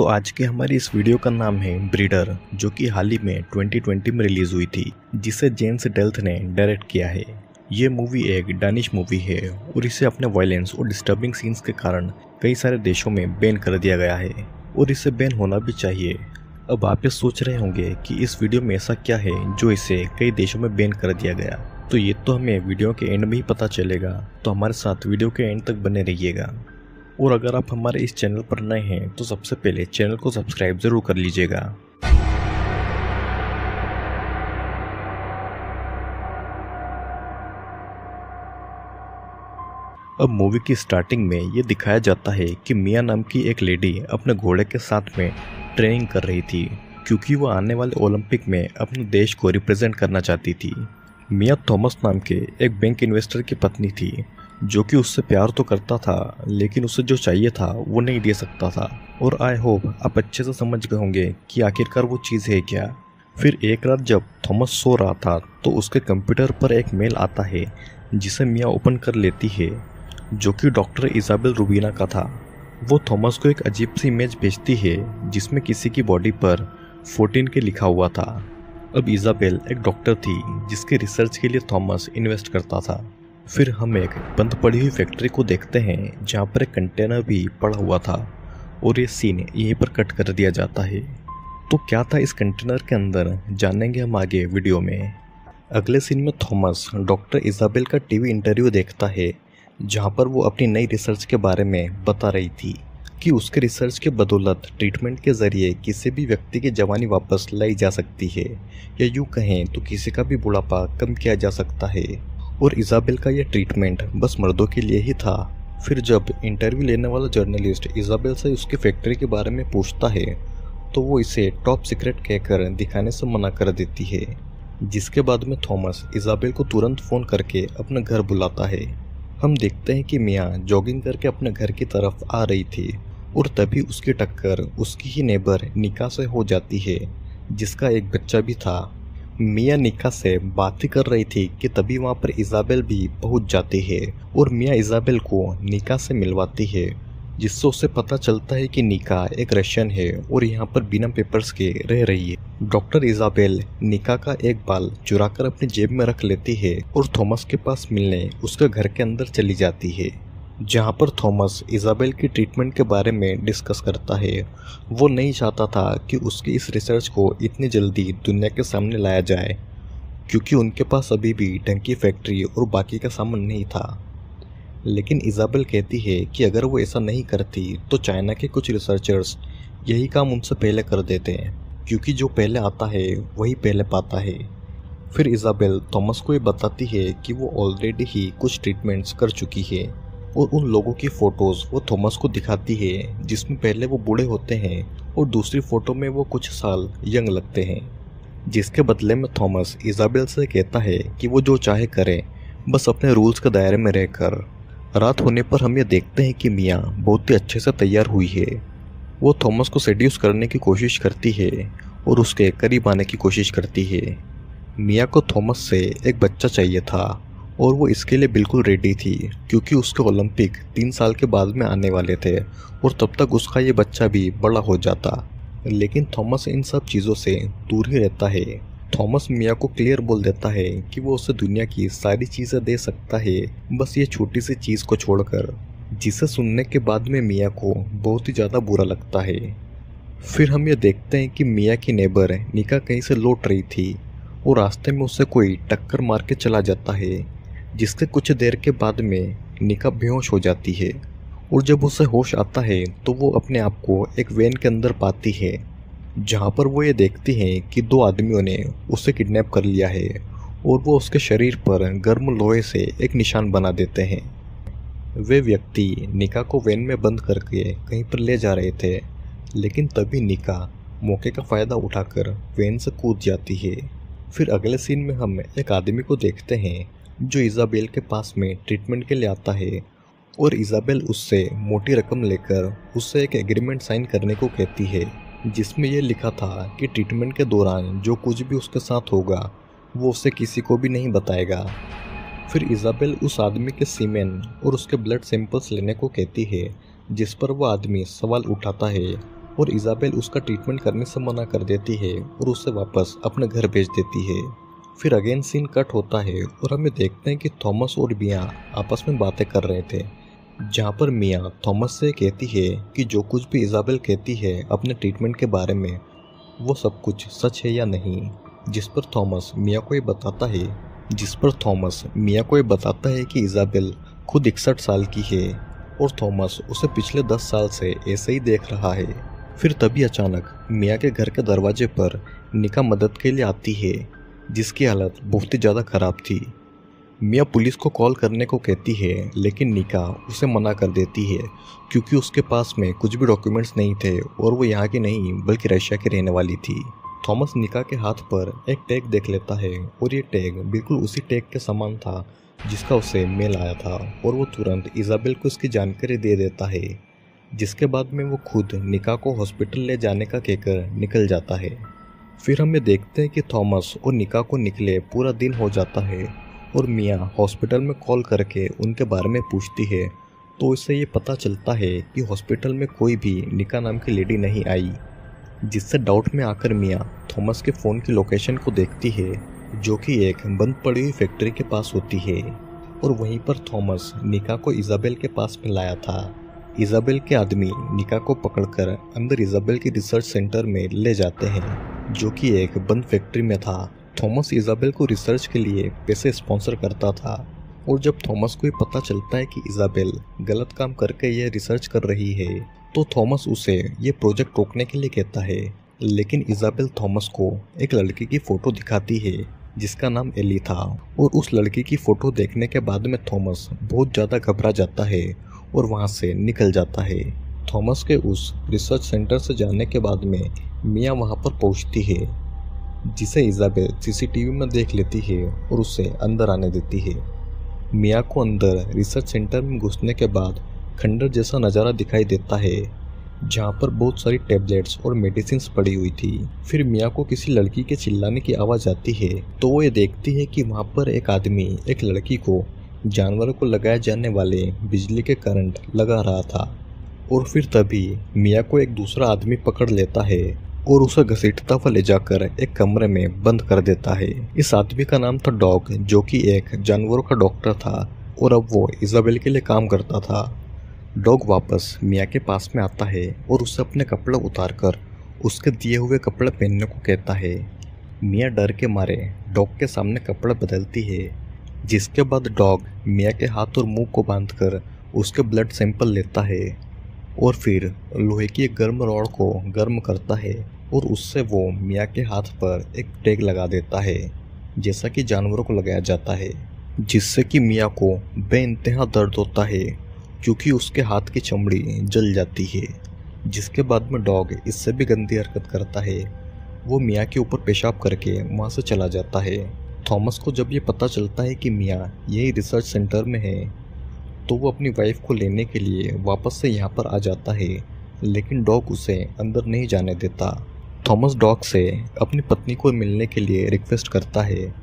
तो आज की हमारी इस वीडियो का नाम है ब्रीडर, जो कि हाल ही में 2020 में रिलीज हुई थी, जिसे जेम्स डेल्थ ने डायरेक्ट किया है। ये मूवी एक डानिश मूवी है और इसे अपने वायलेंस और डिस्टर्बिंग सीन्स के कारण कई सारे देशों में बैन कर दिया गया है और इसे बैन होना भी चाहिए। अब आप ये सोच रहे होंगे कि इस वीडियो में ऐसा क्या है जो इसे कई देशों में बैन कर दिया गया, तो ये तो हमें वीडियो के एंड में ही पता चलेगा, तो हमारे साथ वीडियो के एंड तक बने रहिएगा। और अगर आप हमारे इस चैनल पर नए हैं तो सबसे पहले चैनल को सब्सक्राइब जरूर कर लीजिएगा। अब मूवी की स्टार्टिंग में ये दिखाया जाता है कि मिया नाम की एक लेडी अपने घोड़े के साथ में ट्रेनिंग कर रही थी, क्योंकि वो आने वाले ओलंपिक में अपने देश को रिप्रेजेंट करना चाहती थी। मिया थॉमस नाम के एक बैंक इन्वेस्टर की पत्नी थी, जो कि उससे प्यार तो करता था, लेकिन उसे जो चाहिए था वो नहीं दे सकता था। और आई होप आप अच्छे से समझ गए होंगे कि आखिरकार वो चीज़ है क्या। फिर एक रात जब थॉमस सो रहा था तो उसके कंप्यूटर पर एक मेल आता है, जिसे मिया ओपन कर लेती है, जो कि डॉक्टर इजाबेल रूबिना का था। वो थॉमस को एक अजीब सी इमेज भेजती है, जिसमें किसी की बॉडी पर 14 के लिखा हुआ था। अब इजाबेल एक डॉक्टर थी, जिसके रिसर्च के लिए थॉमस इन्वेस्ट करता था। फिर हम एक बंद पड़ी हुई फैक्ट्री को देखते हैं, जहाँ पर एक कंटेनर भी पड़ा हुआ था, और ये सीन यहीं पर कट कर दिया जाता है। तो क्या था इस कंटेनर के अंदर, जानेंगे हम आगे वीडियो में। अगले सीन में थॉमस डॉक्टर इजाबेल का टीवी इंटरव्यू देखता है, जहाँ पर वो अपनी नई रिसर्च के बारे में बता रही थी कि उसके रिसर्च के बदौलत ट्रीटमेंट के ज़रिए किसी भी व्यक्ति की जवानी वापस लाई जा सकती है, या यूँ कहें तो किसी का भी बुढ़ापा कम किया जा सकता है। और इजाबेल का यह ट्रीटमेंट बस मर्दों के लिए ही था। फिर जब इंटरव्यू लेने वाला जर्नलिस्ट इजाबेल से उसकी फैक्ट्री के बारे में पूछता है, तो वो इसे टॉप सीक्रेट कहकर दिखाने से मना कर देती है। जिसके बाद में थॉमस इजाबेल को तुरंत फ़ोन करके अपने घर बुलाता है। हम देखते हैं कि मिया जॉगिंग करके अपने घर की तरफ आ रही थी, और तभी उसकी टक्कर उसकी ही नेबर निका से हो जाती है, जिसका एक बच्चा भी था। मिया निका से बात ही कर रही थी कि तभी वहाँ पर इजाबेल भी पहुँच जाती है, और मिया इजाबेल को निका से मिलवाती है, जिससे उसे पता चलता है कि निका एक रशियन है और यहाँ पर बिना पेपर्स के रह रही है। डॉक्टर इजाबेल निका का एक बाल चुराकर अपनी जेब में रख लेती है और थॉमस के पास मिलने उसके घर के अंदर चली जाती है, जहाँ पर थॉमस इजाबेल की ट्रीटमेंट के बारे में डिस्कस करता है। वो नहीं चाहता था कि उसकी इस रिसर्च को इतनी जल्दी दुनिया के सामने लाया जाए, क्योंकि उनके पास अभी भी ढंग की फैक्ट्री और बाकी का सामान नहीं था। लेकिन इजाबेल कहती है कि अगर वो ऐसा नहीं करती तो चाइना के कुछ रिसर्चर्स यही काम उनसे पहले कर देते हैं, क्योंकि जो पहले आता है वही पहले पाता है। फिर इजाबेल थॉमस को ये बताती है कि वो ऑलरेडी ही कुछ ट्रीटमेंट्स कर चुकी है, और उन लोगों की फ़ोटोज़ वो थॉमस को दिखाती है, जिसमें पहले वो बूढ़े होते हैं और दूसरी फ़ोटो में वो कुछ साल यंग लगते हैं। जिसके बदले में थॉमस इजाबेल से कहता है कि वो जो चाहे करे, बस अपने रूल्स के दायरे में रहकर। रात होने पर हम ये देखते हैं कि मिया बहुत ही अच्छे से तैयार हुई है। वो थॉमस को सेड्यूस करने की कोशिश करती है और उसके करीब आने की कोशिश करती है। मिया को थॉमस से एक बच्चा चाहिए था, और वो इसके लिए बिल्कुल रेडी थी, क्योंकि उसके ओलंपिक 3 साल के बाद में आने वाले थे, और तब तक उसका ये बच्चा भी बड़ा हो जाता। लेकिन थॉमस इन सब चीज़ों से दूर ही रहता है। थॉमस मिया को क्लियर बोल देता है कि वो उसे दुनिया की सारी चीज़ें दे सकता है, बस ये छोटी सी चीज़ को छोड़कर, जिसे सुनने के बाद में मिया को बहुत ही ज़्यादा बुरा लगता है। फिर हम ये देखते हैं कि मिया की नेबर निका कहीं से लौट रही थी, और रास्ते में उसे कोई टक्कर मार के चला जाता है, जिसके कुछ देर के बाद में निका बेहोश हो जाती है। और जब उसे होश आता है तो वो अपने आप को एक वैन के अंदर पाती है, जहाँ पर वो ये देखती है कि 2 आदमियों ने उसे किडनैप कर लिया है, और वो उसके शरीर पर गर्म लोहे से एक निशान बना देते हैं। वे व्यक्ति निका को वैन में बंद करके कहीं पर ले जा रहे थे, लेकिन तभी निका मौके का फ़ायदा उठाकर वैन से कूद जाती है। फिर अगले सीन में हम एक आदमी को देखते हैं जो इजाबेल के पास में ट्रीटमेंट के लिए आता है, और इजाबेल उससे मोटी रकम लेकर उससे एक एग्रीमेंट साइन करने को कहती है, जिसमें यह लिखा था कि ट्रीटमेंट के दौरान जो कुछ भी उसके साथ होगा वो उसे किसी को भी नहीं बताएगा। फिर इजाबेल उस आदमी के सीमेन और उसके ब्लड सैंपल्स लेने को कहती है, जिस पर वो आदमी सवाल उठाता है और इजाबेल उसका ट्रीटमेंट करने से मना कर देती है और उसे वापस अपने घर भेज देती है। फिर अगेन सीन कट होता है और हमें देखते हैं कि थॉमस और मिया आपस में बातें कर रहे थे, जहाँ पर मिया थॉमस से कहती है कि जो कुछ भी इजाबेल कहती है अपने ट्रीटमेंट के बारे में वो सब कुछ सच है या नहीं। जिस पर थॉमस मिया को ये बताता है कि इजाबेल खुद 61 साल की है और थॉमस उसे पिछले 10 साल से ऐसे ही देख रहा है। फिर तभी अचानक मिया के घर के दरवाजे पर निका मदद के लिए आती है, जिसकी हालत बहुत ही ज़्यादा खराब थी। मिया पुलिस को कॉल करने को कहती है, लेकिन निका उसे मना कर देती है क्योंकि उसके पास में कुछ भी डॉक्यूमेंट्स नहीं थे और वो यहाँ की नहीं बल्कि रशिया की रहने वाली थी। थॉमस निका के हाथ पर एक टैग देख लेता है और ये टैग बिल्कुल उसी टैग के समान था जिसका उसे मेल आया था और वो तुरंत इजाबेल को इसकी जानकारी दे देता है, जिसके बाद में वो खुद निका को हॉस्पिटल ले जाने का कहकर निकल जाता है। फिर हम ये देखते हैं कि थॉमस और निका को निकले पूरा दिन हो जाता है और मिया हॉस्पिटल में कॉल करके उनके बारे में पूछती है, तो इससे ये पता चलता है कि हॉस्पिटल में कोई भी निका नाम की लेडी नहीं आई, जिससे डाउट में आकर मिया थॉमस के फ़ोन की लोकेशन को देखती है, जो कि एक बंद पड़ी हुई फैक्ट्री के पास होती है और वहीं पर थॉमस निका को इजाबेल के पास में लाया था। इजाबेल के आदमी निका को पकड़कर अंदर इजाबेल के रिसर्च सेंटर में ले जाते हैं, जो कि एक बंद फैक्ट्री में था। थॉमस इजाबेल को रिसर्च के लिए पैसे स्पॉन्सर करता था और जब थॉमस को ये पता चलता है कि इजाबेल गलत काम करके यह रिसर्च कर रही है, तो थॉमस उसे ये प्रोजेक्ट रोकने के लिए कहता है। लेकिन इजाबेल थॉमस को एक लड़की की फ़ोटो दिखाती है जिसका नाम एली था और उस लड़की की फ़ोटो देखने के बाद में थॉमस बहुत ज़्यादा घबरा जाता है और वहाँ से निकल जाता है। थॉमस के उस रिसर्च सेंटर से जाने के बाद में मिया वहाँ पर पहुँचती है, जिसे इजाबेल सीसीटीवी में देख लेती है और उसे अंदर आने देती है। मिया को अंदर रिसर्च सेंटर में घुसने के बाद खंडर जैसा नज़ारा दिखाई देता है, जहाँ पर बहुत सारी टैबलेट्स और मेडिसिन्स पड़ी हुई थी। फिर मिया को किसी लड़की के चिल्लाने की आवाज़ आती है, तो वो ये देखती है कि वहाँ पर एक आदमी एक लड़की को जानवरों को लगाए जाने वाले बिजली के करंट लगा रहा था। और फिर तभी मिया को एक दूसरा आदमी पकड़ लेता है और उसे घसीटता हुआ ले जाकर एक कमरे में बंद कर देता है। इस आदमी का नाम था डॉग, जो कि एक जानवरों का डॉक्टर था और अब वो इजाबेल के लिए काम करता था। डॉग वापस मिया के पास में आता है और उसे अपने कपड़े उतारकर उसके दिए हुए कपड़े पहनने को कहता है। मिया डर के मारे डॉग के सामने कपड़े बदलती है, जिसके बाद डॉग मिया के हाथ और मुंह को बांधकर उसके ब्लड सैंपल लेता है और फिर लोहे की एक गर्म रॉड को गर्म करता है और उससे वो मिया के हाथ पर एक टैग लगा देता है, जैसा कि जानवरों को लगाया जाता है, जिससे कि मिया को बेइंतहा दर्द होता है क्योंकि उसके हाथ की चमड़ी जल जाती है। जिसके बाद में डॉग इससे भी गंदी हरकत करता है, वो मिया के ऊपर पेशाब करके वहाँ से चला जाता है। थॉमस को जब ये पता चलता है कि मिया यही रिसर्च सेंटर में है, तो वो अपनी वाइफ को लेने के लिए वापस से यहाँ पर आ जाता है, लेकिन डॉग उसे अंदर नहीं जाने देता। थॉमस डॉग से अपनी पत्नी को मिलने के लिए रिक्वेस्ट करता है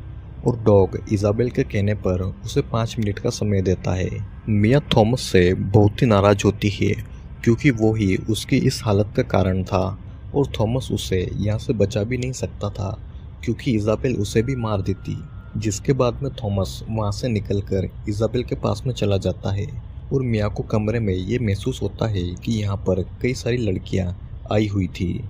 और डॉग इजाबेल के कहने पर उसे 5 मिनट का समय देता है। मिया थॉमस से बहुत ही नाराज होती है क्योंकि वो ही उसकी इस हालत का कारण था और थॉमस उसे यहाँ से बचा भी नहीं सकता था क्योंकि इजाबेल उसे भी मार देती। जिसके बाद में थॉमस वहाँ से निकलकर इजाबेल के पास में चला जाता है और मिया को कमरे में ये महसूस होता है कि यहाँ पर कई सारी लड़कियाँ आई हुई थी।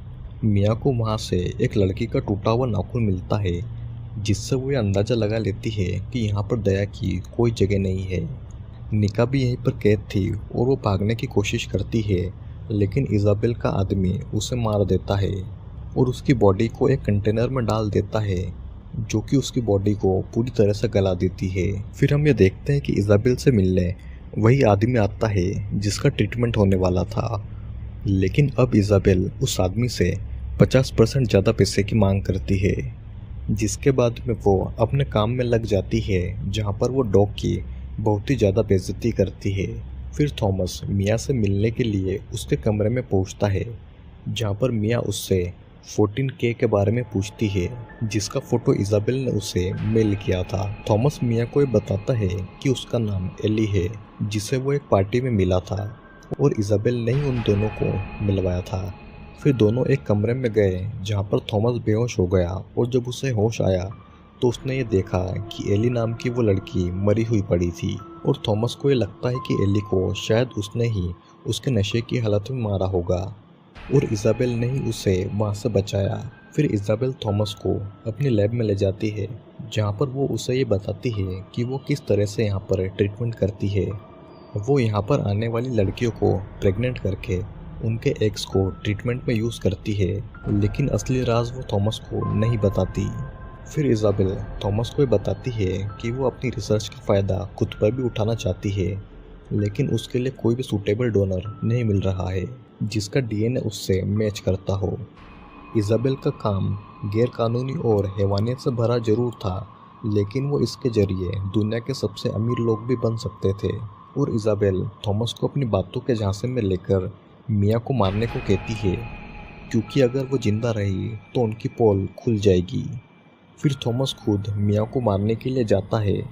मिया को वहाँ से एक लड़की का टूटा हुआ नाखून मिलता है, जिससे वो ये अंदाज़ा लगा लेती है कि यहाँ पर दया की कोई जगह नहीं है। निका भी यहीं पर कैद थी और वो भागने की कोशिश करती है, लेकिन इजाबेल का आदमी उसे मार देता है और उसकी बॉडी को एक कंटेनर में डाल देता है, जो कि उसकी बॉडी को पूरी तरह से गला देती है। फिर हम ये देखते हैं कि इजाबेल से मिलने वही आदमी आता है जिसका ट्रीटमेंट होने वाला था, लेकिन अब इजाबेल उस आदमी से 50% ज़्यादा पैसे की मांग करती है। जिसके बाद में वो अपने काम में लग जाती है, जहाँ पर वो डॉग की बहुत ही ज़्यादा बेइज्जती करती है। फिर थॉमस मिया से मिलने के लिए उसके कमरे में पहुँचता है, जहाँ पर मिया उससे 14K के बारे में पूछती है, जिसका फ़ोटो इजाबेल ने उसे मेल किया था। थॉमस मिया को ये बताता है कि उसका नाम एली है, जिसे वो एक पार्टी में मिला था और इजाबेल ने ही उन दोनों को मिलवाया था। फिर दोनों एक कमरे में गए जहाँ पर थॉमस बेहोश हो गया और जब उसे होश आया तो उसने ये देखा कि एली नाम की वो लड़की मरी हुई पड़ी थी और थॉमस को ये लगता है कि एली को शायद उसने ही उसके नशे की हालत में मारा होगा और इज़ाबेल ने ही उसे वहाँ से बचाया। फिर इज़ाबेल थॉमस को अपनी लैब में ले जाती है जहाँ पर वो उसे ये बताती है कि वो किस तरह से यहाँ पर ट्रीटमेंट करती है। वो यहाँ पर आने वाली लड़कियों को प्रेग्नेंट करके उनके एग्स को ट्रीटमेंट में यूज़ करती है, लेकिन असली राज वो थॉमस को नहीं बताती। फिर इज़ाबेल थॉमस को ये बताती है कि वो अपनी रिसर्च का फ़ायदा खुद पर भी उठाना चाहती है, लेकिन उसके लिए कोई भी सूटेबल डोनर नहीं मिल रहा है जिसका डीएनए उससे मैच करता हो। इज़ाबेल का काम गैरकानूनी और हैवानियत से भरा जरूर था, लेकिन वो इसके जरिए दुनिया के सबसे अमीर लोग भी बन सकते थे। और इज़ाबेल थॉमस को अपनी बातों के झांसे में लेकर मिया को मारने को कहती है, क्योंकि अगर वो जिंदा रही तो उनकी पोल खुल जाएगी। फिर थॉमस खुद मिया को मारने के लिए जाता है,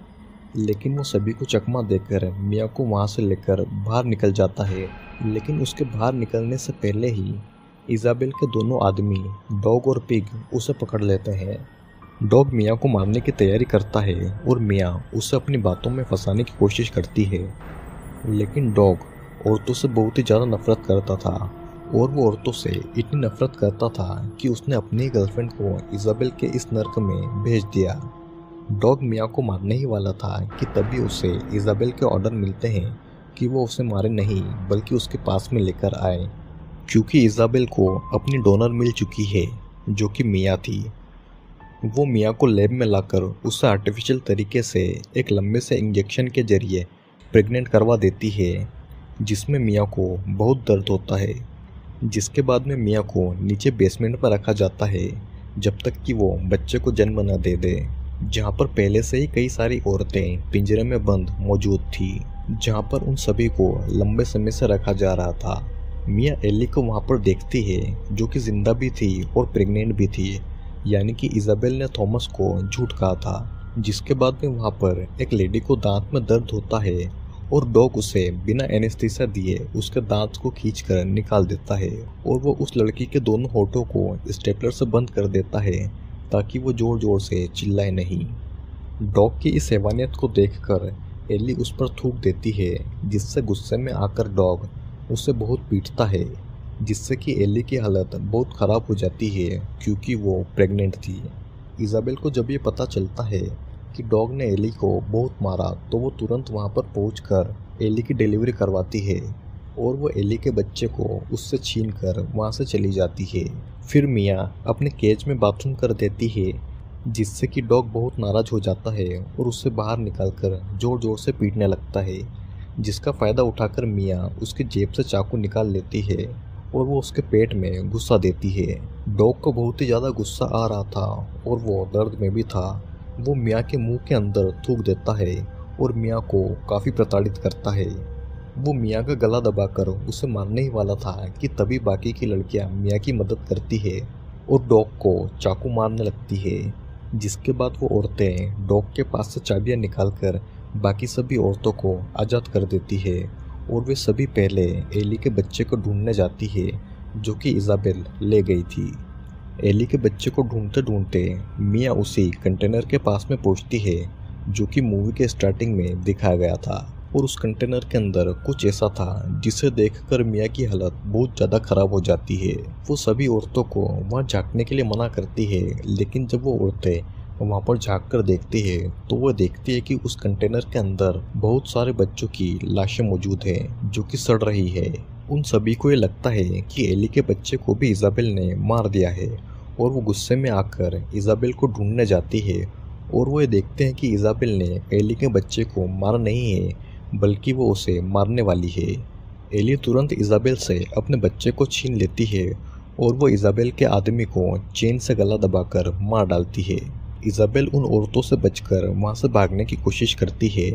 लेकिन वो सभी को चकमा देकर मिया को वहाँ से लेकर बाहर निकल जाता है। लेकिन उसके बाहर निकलने से पहले ही इज़ाबेल के दोनों आदमी डॉग और पिग उसे पकड़ लेते हैं। डॉग मिया को मारने की तैयारी करता है और मिया उसे अपनी बातों में फंसाने की कोशिश करती है, लेकिन डॉग औरतों से बहुत ही ज़्यादा नफरत करता था और वो औरतों से इतनी नफरत करता था कि उसने अपनी गर्लफ्रेंड को इज़ाबेल के इस नर्क में भेज दिया। डॉग मिया को मारने ही वाला था कि तभी उसे इज़ाबेल के ऑर्डर मिलते हैं कि वो उसे मारे नहीं बल्कि उसके पास में लेकर आए, क्योंकि इज़ाबेल को अपनी डोनर मिल चुकी है जो कि मिया थी। वो मिया को लैब में लाकर उसे आर्टिफिशियल तरीके से एक लंबे से इंजेक्शन के जरिए प्रेग्नेंट करवा देती है, जिसमें मिया को बहुत दर्द होता है। जिसके बाद में मिया को नीचे बेसमेंट पर रखा जाता है जब तक कि वो बच्चे को जन्म न दे दे, जहाँ पर पहले से ही कई सारी औरतें पिंजरे में बंद मौजूद थी, जहाँ पर उन सभी को लंबे समय से रखा जा रहा था। मिया एली को वहाँ पर देखती है जो कि जिंदा भी थी और प्रेग्नेंट भी थी, यानी कि इज़ाबेल ने थॉमस को झूठ कहा था। जिसके बाद में वहाँ पर एक लेडी को दांत में दर्द होता है और डॉग उसे बिना एनेस्थीसिया दिए उसके दांत को खींचकर निकाल देता है और वो उस लड़की के दोनों होठों को स्टेपलर से बंद कर देता है ताकि वो जोर जोर से चिल्लाए नहीं। डॉग की इस हैवानियत को देखकर एली उस पर थूक देती है, जिससे गुस्से में आकर डॉग उसे बहुत पीटता है, जिससे कि एली की हालत बहुत ख़राब हो जाती है क्योंकि वो प्रेग्नेंट थी। इज़ाबेल को जब ये पता चलता है कि डॉग ने एली को बहुत मारा तो वो तुरंत वहाँ पर पहुंचकर एली की डिलीवरी करवाती है और वो एली के बच्चे को उससे छीन कर वहाँ से चली जाती है। फिर मिया अपने केज में बाथरूम कर देती है, जिससे कि डॉग बहुत नाराज़ हो जाता है और उससे बाहर निकालकर जोर जोर से पीटने लगता है, जिसका फ़ायदा उठाकर मिया उसकी जेब से चाकू निकाल लेती है और वो उसके पेट में गुस्सा देती है। डॉग को बहुत ही ज़्यादा गुस्सा आ रहा था और वो दर्द में भी था। वो मिया के मुंह के अंदर थूक देता है और मिया को काफ़ी प्रताड़ित करता है। वो मिया का गला दबाकर उसे मारने ही वाला था कि तभी बाकी की लड़कियां मिया की मदद करती है और डॉग को चाकू मारने लगती है। जिसके बाद वो औरतें डॉग के पास से चाबियां निकालकर बाकी सभी औरतों को आज़ाद कर देती है और वे सभी पहले एली के बच्चे को ढूंढने जाती है जो कि इज़ाबेल ले गई थी। एली के बच्चे को ढूंढते ढूंढते मिया उसी कंटेनर के पास में पहुंचती है जो कि मूवी के स्टार्टिंग में दिखाया गया था और उस कंटेनर के अंदर कुछ ऐसा था जिसे देखकर मिया की हालत बहुत ज़्यादा ख़राब हो जाती है। वो सभी औरतों को वहाँ झांकने के लिए मना करती है, लेकिन जब वो औरतें वहाँ पर झाँक कर देखती है तो वो देखती है कि उस कंटेनर के अंदर बहुत सारे बच्चों की लाशें मौजूद हैं जो कि सड़ रही है। उन सभी को ये लगता है कि एली के बच्चे को भी इज़ाबेल ने मार दिया है और वो गुस्से में आकर इज़ाबेल को ढूंढने जाती है और वो ये देखते हैं कि इज़ाबेल ने एली के बच्चे को मारा नहीं है बल्कि वो उसे मारने वाली है। एली तुरंत इज़ाबेल से अपने बच्चे को छीन लेती है और वो इज़ाबेल के आदमी को चेन से गला दबाकर मार डालती है। इज़ाबेल उन औरतों से बचकर वहाँ से भागने की कोशिश करती है,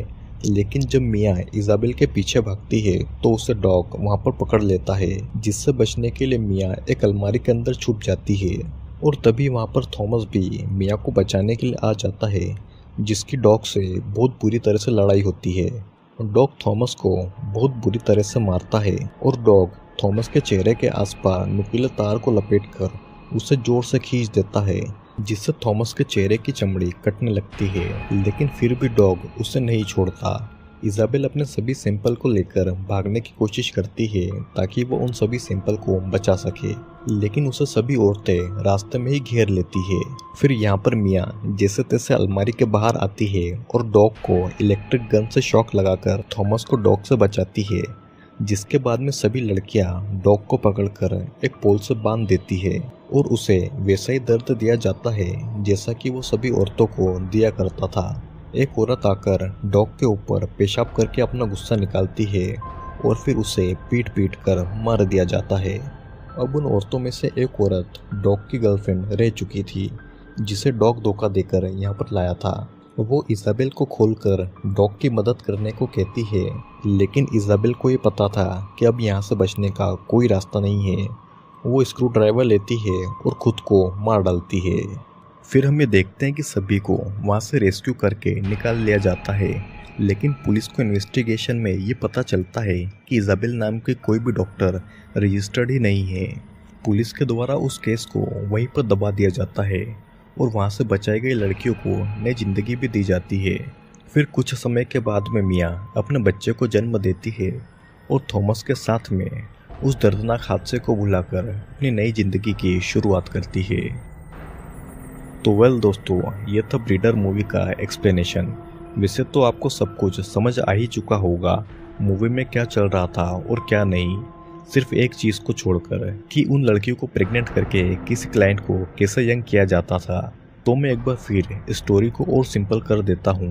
लेकिन जब मिया इज़ाबेल के पीछे भागती है तो उसे डॉग वहाँ पर पकड़ लेता है, जिससे बचने के लिए मिया एक अलमारी के अंदर छुप जाती है और तभी वहाँ पर थॉमस भी मिया को बचाने के लिए आ जाता है, जिसकी डॉग से बहुत बुरी तरह से लड़ाई होती है। डॉग थॉमस को बहुत बुरी तरह से मारता है और डॉग थॉमस के चेहरे के आसपास नुकीले तार को लपेटकर उसे जोर से खींच देता है, जिससे थॉमस के चेहरे की चमड़ी कटने लगती है। लेकिन फिर भी डॉग उसे नहीं छोड़ता। इजाबेल अपने सभी सैंपल को लेकर भागने की कोशिश करती है ताकि वो उन सभी सैंपल को बचा सके, लेकिन उसे सभी औरतें रास्ते में ही घेर लेती है। फिर यहाँ पर मिया जैसे तैसे अलमारी के बाहर आती है और डॉग को इलेक्ट्रिक गन से शॉक लगाकर थॉमस को डॉग से बचाती है, जिसके बाद में सभी लड़कियां डॉग को पकड़कर एक पोल से बांध देती है और उसे वैसा ही दर्द दिया जाता है जैसा कि वो सभी औरतों को दिया करता था। एक औरत आकर डॉग के ऊपर पेशाब करके अपना गुस्सा निकालती है और फिर उसे पीट पीट कर मार दिया जाता है। अब उन औरतों में से एक औरत डॉग की गर्लफ्रेंड रह चुकी थी, जिसे डॉग धोखा देकर यहाँ पर लाया था। वो इजाबेल को खोलकर डॉग की मदद करने को कहती है, लेकिन इजाबेल को ये पता था कि अब यहाँ से बचने का कोई रास्ता नहीं है। वो स्क्रू ड्राइवर लेती है और खुद को मार डालती है। फिर हम ये देखते हैं कि सभी को वहाँ से रेस्क्यू करके निकाल लिया जाता है, लेकिन पुलिस को इन्वेस्टिगेशन में ये पता चलता है कि इजाबेल नाम के कोई भी डॉक्टर रजिस्टर्ड ही नहीं है। पुलिस के द्वारा उस केस को वहीं पर दबा दिया जाता है और वहाँ से बचाई गई लड़कियों को नई जिंदगी भी दी जाती है। फिर कुछ समय के बाद में मिया अपने बच्चे को जन्म देती है और थॉमस के साथ में उस दर्दनाक हादसे को भुलाकर अपनी नई जिंदगी की शुरुआत करती है। तो वेल दोस्तों, ये था ब्रीडर मूवी का एक्सप्लेनेशन। वैसे तो आपको सब कुछ समझ आ ही चुका होगा मूवी में क्या चल रहा था और क्या नहीं, सिर्फ एक चीज़ को छोड़कर कि उन लड़कियों को प्रेग्नेंट करके किसी क्लाइंट को कैसे यंग किया जाता था। तो मैं एक बार फिर स्टोरी को और सिंपल कर देता हूँ।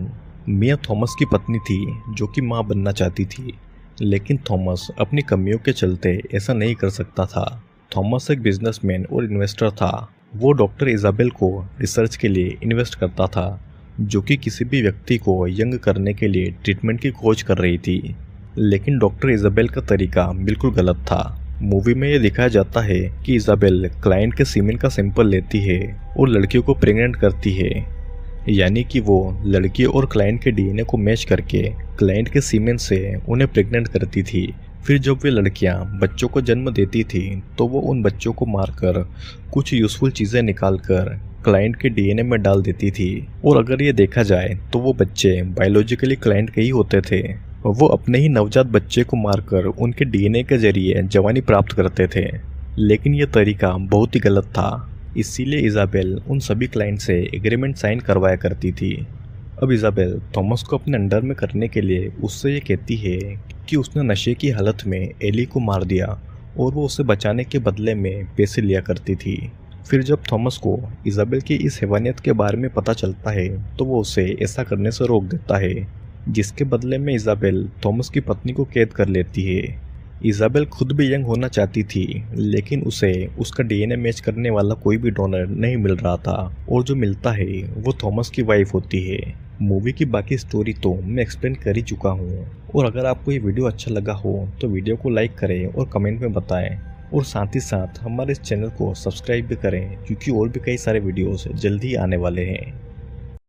मिया थॉमस की पत्नी थी जो कि माँ बनना चाहती थी, लेकिन थॉमस अपनी कमियों के चलते ऐसा नहीं कर सकता था। थॉमस एक बिजनेसमैन और इन्वेस्टर था। वो डॉक्टर इजाबेल को रिसर्च के लिए इन्वेस्ट करता था, जो कि किसी भी व्यक्ति को यंग करने के लिए ट्रीटमेंट की खोज कर रही थी। लेकिन डॉक्टर इजाबेल का तरीका बिल्कुल गलत था। मूवी में ये दिखाया जाता है कि इजाबेल क्लाइंट के सीमेन का सैंपल लेती है और लड़कियों को प्रेग्नेंट करती है, यानी कि वो लड़की और क्लाइंट के डीएनए को मैच करके क्लाइंट के सीमेन से उन्हें प्रेग्नेंट करती थी। फिर जब वे लड़कियां बच्चों को जन्म देती थी तो वो उन बच्चों को मारकर कुछ यूजफुल चीज़ें निकालकर क्लाइंट के डीएनए में डाल देती थी। और अगर ये देखा जाए तो वो बच्चे बायोलॉजिकली क्लाइंट के ही होते थे। वो अपने ही नवजात बच्चे को मारकर उनके डीएनए के जरिए जवानी प्राप्त करते थे, लेकिन ये तरीका बहुत ही गलत था। इसीलिए इजाबेल उन सभी क्लाइंट से एग्रीमेंट साइन करवाया करती थी। अब इजाबेल थॉमस को अपने अंडर में करने के लिए उससे ये कहती है कि उसने नशे की हालत में एली को मार दिया और वो उसे बचाने के बदले में पैसे लिया करती थी। फिर जब थॉमस को इजाबेल की इस हैवानियत के बारे में पता चलता है तो वो उसे ऐसा करने से रोक देता है, जिसके बदले में इजाबेल थॉमस की पत्नी को कैद कर लेती है। इजाबेल खुद भी यंग होना चाहती थी, लेकिन उसे उसका डीएनए मैच करने वाला कोई भी डोनर नहीं मिल रहा था और जो मिलता है वो थॉमस की वाइफ होती है। मूवी की बाकी स्टोरी तो मैं एक्सप्लेन कर ही चुका हूँ, और अगर आपको ये वीडियो अच्छा लगा हो तो वीडियो को लाइक करें और कमेंट में बताएं, और साथ ही साथ हमारे इस चैनल को सब्सक्राइब भी करें, क्योंकि और भी कई सारे वीडियोस जल्दी आने वाले हैं।